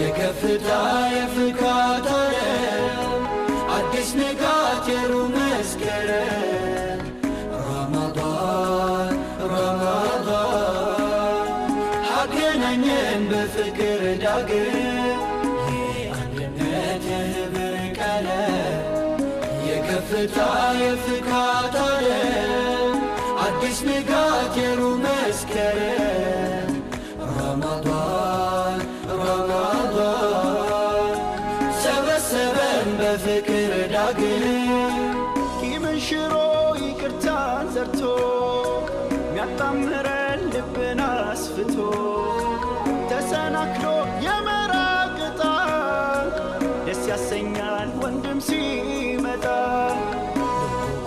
የከፍታ የፍካት ዓለም አዲስ ንጋት የሩህ መስከረም ረመዳን ረመዳን አገናኘን በፍቅር ዳግም የአንድነት የህብር ቀለም የከፍታ የፍካት ዓለም አዲስ ንጋት የሩህ መስከረም ረመዳን ረመዳን ሰበሰበን በፍቅር ዳግም ቂምን ሽሮ ይቅርታን ዘርቶ ሚያጣምረን ልብን አስፍቶ ተሰናክሎ የመራቅ ዕጣ ደስ ያሰኛል ወንድም ሲመጣ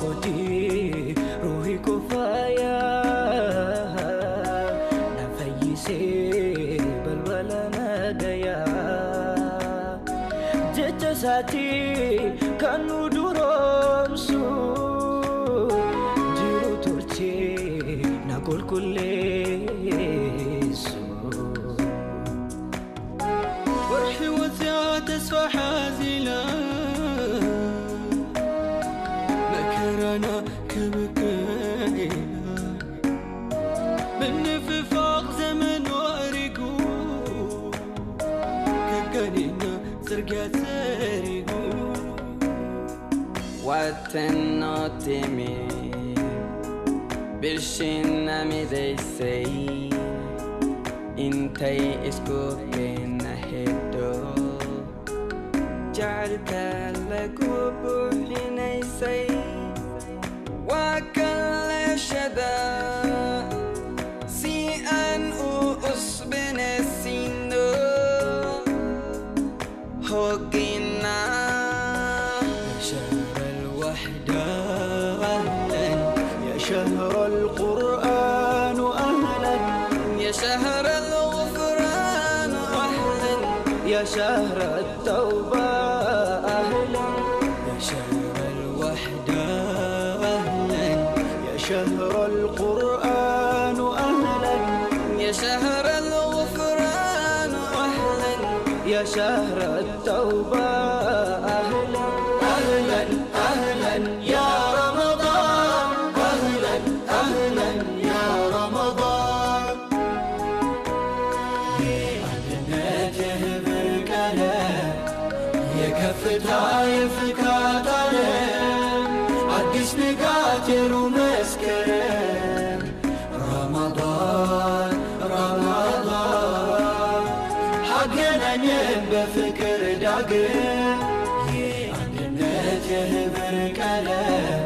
ኮዲ ሩሂ ኩፋያ ነፈይሴ በልበለነ ገያ ጀጀሳቲ ከኑ ዱሮምሱ ጅሩ ቶርቼ ናቆልቁሌሱ ወርሕወት ያ ተስፋ ሓዚላ መከራና ከበቀይና ብንፍፋቕ ዘመን ወሪጉ ከገኒና ጽርግያ ዘሪጉ Wattenotimi Bilshinna midaysay Intay iskukina hiddo Jacalka lagu buuxinaysay Waa kala shada Si aan u usbinaysiino Hogina يا شهر القرآن أهلا يا شهر الغفران أهلا يا شهر التوبة أهلا يا شهر الوحدة أهلا يا شهر القرآن أهلا يا شهر الغفران أهلا يا شهر التوبة أهلا أهلا أهلا يا رمضان أهلا أهلا يا رمضان የአንድነት የህብር ቀለም የከፍታ የፍካት ዓለም አዲስ ንጋት የሩህ መስከረም ረመዳን ረመዳን አገናኘን በፍቅር ዳግም የአንድነት የህብር ቀለም